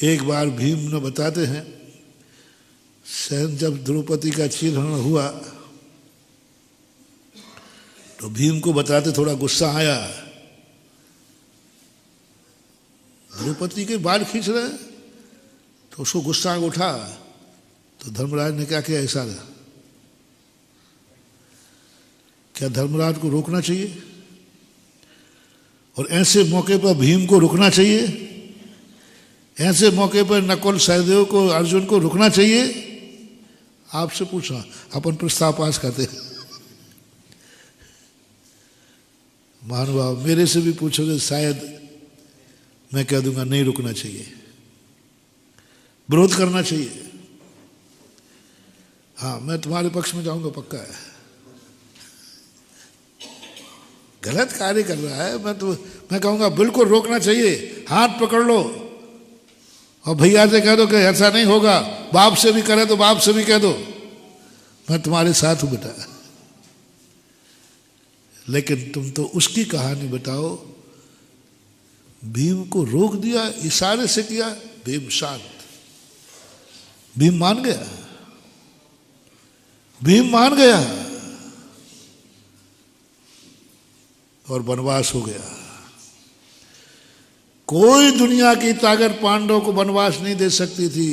एक बार भीम ने बताते हैं, स्वयं जब द्रौपदी का चीरहरण हुआ तो भीम को बताते थोड़ा गुस्सा आया। द्रौपदी के बाल खींच रहे तो उसको गुस्सा उठा, तो धर्मराज ने क्या किया, ऐसा क्या धर्मराज को रोकना चाहिए? और ऐसे मौके पर भीम को रुकना चाहिए? ऐसे मौके पर नकुल सहदेव को, अर्जुन को रुकना चाहिए? आपसे पूछा, अपन प्रस्ताव पास करते। महानुभाव, मेरे से भी पूछोगे शायद मैं कह दूंगा नहीं रुकना चाहिए, विरोध करना चाहिए। हाँ, मैं तुम्हारे पक्ष में जाऊंगा, पक्का है। गलत कार्य कर रहा है, मैं कहूंगा बिल्कुल रोकना चाहिए, हाथ पकड़ लो और भैया से कह दो कि ऐसा नहीं होगा, बाप से भी करे तो बाप से भी कह दो, मैं तुम्हारे साथ हूं बेटा। लेकिन तुम तो उसकी कहानी बताओ। भीम को रोक दिया, इशारे से किया, भीम शांत, भीम मान गया, भीम मान गया और वनवास हो गया। कोई दुनिया की ताकत पांडवों को वनवास नहीं दे सकती थी।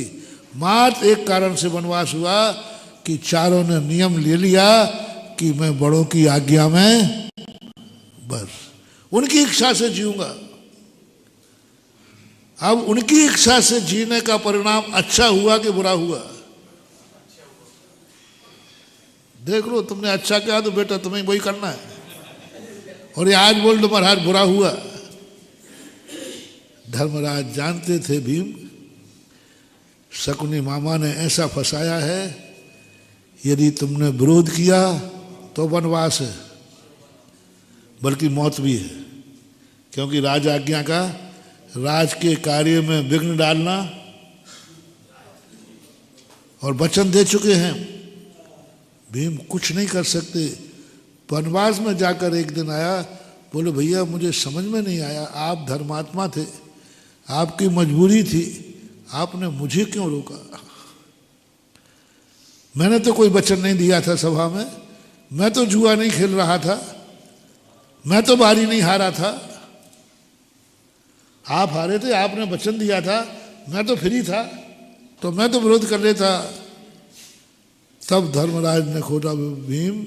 मात्र एक कारण से वनवास हुआ कि चारों ने नियम ले लिया कि मैं बड़ों की आज्ञा में, बस उनकी इच्छा से जीऊंगा। अब उनकी इच्छा से जीने का परिणाम अच्छा हुआ कि बुरा हुआ? देख लो, तुमने अच्छा किया तो बेटा तुम्हें वही करना है, और ये आज बोल दो महाराज बुरा हुआ। धर्मराज जानते थे भीम, शकुनी मामा ने ऐसा फंसाया है, यदि तुमने विरोध किया तो वनवास है, बल्कि मौत भी है। क्योंकि राज आज्ञा का, राज के कार्य में विघ्न डालना, और वचन दे चुके हैं, भीम कुछ नहीं कर सकते। वनवास में जाकर एक दिन आया, बोले भैया मुझे समझ में नहीं आया, आप धर्मात्मा थे, आपकी मजबूरी थी, आपने मुझे क्यों रोका? मैंने तो कोई वचन नहीं दिया था सभा में, मैं तो जुआ नहीं खेल रहा था, मैं तो बारी नहीं हारा था, आप हारे थे, आपने वचन दिया था, मैं तो फ्री था, तो मैं तो विरोध कर लेता। तब धर्मराज ने खोटा, भीम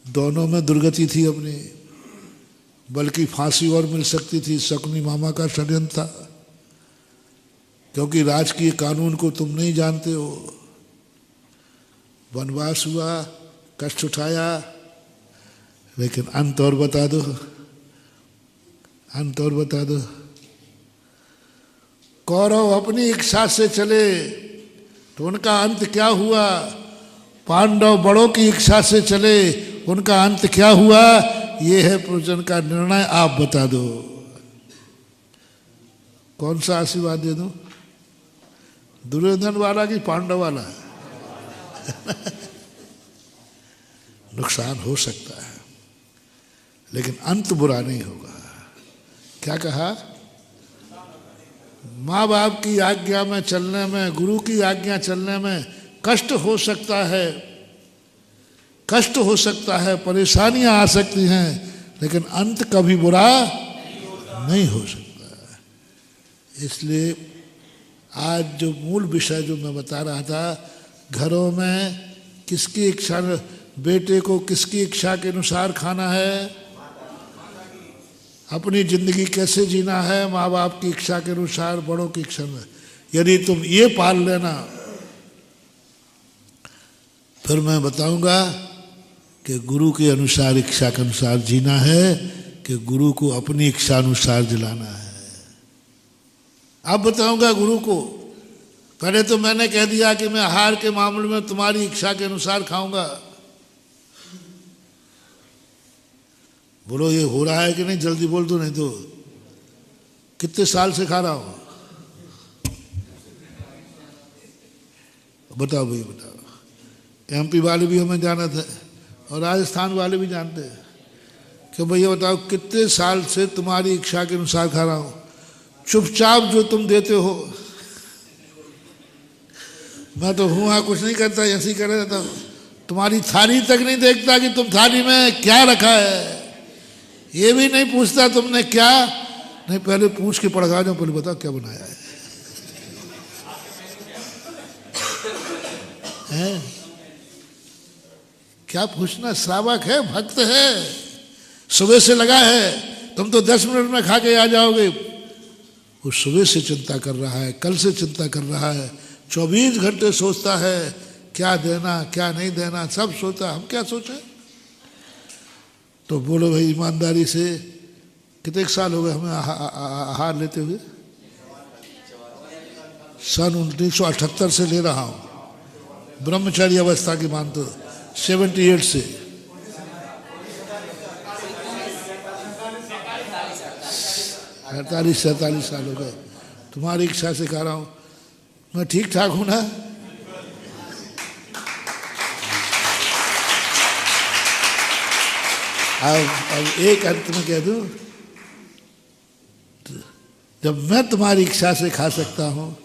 दोनों में दुर्गति थी अपनी, बल्कि फांसी और मिल सकती थी, शकुनी मामा का षड्यंत्र था। क्योंकि राजकीय कानून को तुम नहीं जानते हो। वनवास हुआ, कष्ट उठाया, लेकिन अंत और बता दो, अंत और बता दो। कौरव अपनी इच्छा से चले तो उनका अंत क्या हुआ? पांडव बड़ों की इच्छा से चले, उनका अंत क्या हुआ? ये है प्रवचन का निर्णय, आप बता दो। कौन सा आशीर्वाद दे दूं, दुर्योधन वाला कि पांडव वाला? नुकसान हो सकता है, लेकिन अंत बुरा नहीं होगा। क्या कहा? माँ बाप की आज्ञा में चलने में, गुरु की आज्ञा चलने में कष्ट हो सकता है, कष्ट हो सकता है, परेशानियां आ सकती हैं, लेकिन अंत कभी बुरा नहीं हो सकता। इसलिए आज जो मूल विषय जो मैं बता रहा था, घरों में किसकी इच्छा, बेटे को किसकी इच्छा के अनुसार खाना है, अपनी जिंदगी कैसे जीना है, माँ बाप की इच्छा के अनुसार, बड़ों की इच्छा में। यदि तुम ये पाल लेना, फिर मैं बताऊंगा कि गुरु के अनुसार, इच्छा के अनुसार जीना है कि गुरु को अपनी इच्छा अनुसार जिलाना है। अब बताऊंगा गुरु को। पहले तो मैंने कह दिया कि मैं आहार के मामले में तुम्हारी इच्छा के अनुसार खाऊंगा। बोलो ये हो रहा है कि नहीं? जल्दी बोल दो, नहीं तो कितने साल से खा रहा हूं? बताओ भैया, बताओ। एमपी वाले भी हमें जानते हैं और राजस्थान वाले भी जानते हैं कि भैया बताओ कितने साल से तुम्हारी इच्छा के अनुसार खा रहा हूं। चुपचाप जो तुम देते हो मैं तो हूँ हाँ कुछ नहीं करता, ऐसे ही करे रहता हूँ। तुम्हारी थाली तक नहीं देखता कि तुम थाली में क्या रखा है, ये भी नहीं पूछता तुमने क्या नहीं। पहले पूछ के पड़का जाओ, पहले बताओ क्या बनाया है? क्या पूछना? श्रावक है, भक्त है, सुबह से लगा है। तुम तो 10 मिनट में खा के आ जाओगे, वो सुबह से चिंता कर रहा है, कल से चिंता कर रहा है, 24 घंटे सोचता है क्या देना क्या नहीं देना, सब सोचता। हम क्या सोचे? तो बोलो भाई ईमानदारी से, कितने साल हो गए हमें आहार लेते हुए? सन 1978 से ले रहा हूँ, ब्रह्मचारी अवस्था की मान तो 78 से। 47 साल हो गए। तुम्हारी इच्छा से कह रहा हूँ, मैं ठीक ठाक हूँ ना? अब एक अंत में कह दूं, जब मैं तुम्हारी इच्छा से खा सकता हूँ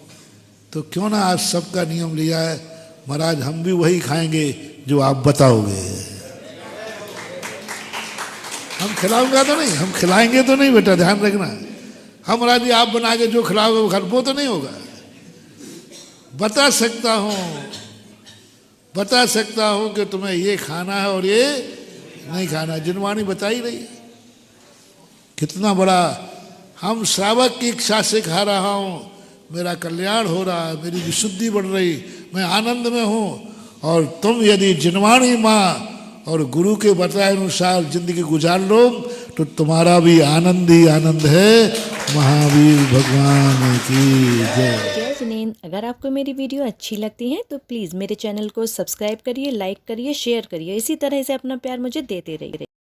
तो क्यों ना आज सबका नियम लिया है, महाराज हम भी वही खाएंगे जो आप बताओगे। हम खिलाऊंगा तो नहीं, हम खिलाएंगे तो नहीं बेटा, ध्यान रखना। हम महाराज जी आप बना के जो खिलाओगे वो वो तो नहीं होगा। बता सकता हूँ कि तुम्हें ये खाना है और ये नहीं खाना। जिनवाणी बता ही रही है कितना बड़ा। हम श्रावक की इच्छा से खा रहा हूँ, मेरा कल्याण हो रहा है, मेरी विशुद्धि बढ़ रही, मैं आनंद में हूँ। और तुम यदि जिनवाणी माँ और गुरु के बताए अनुसार जिंदगी गुजार लो तो तुम्हारा भी आनंद ही आनंद है। महावीर भगवान की जय। जय जिनेंद्र। अगर आपको मेरी वीडियो अच्छी लगती है तो प्लीज़ मेरे चैनल को सब्सक्राइब करिए, लाइक करिए, शेयर करिए। इसी तरह से अपना प्यार मुझे देते रहिए।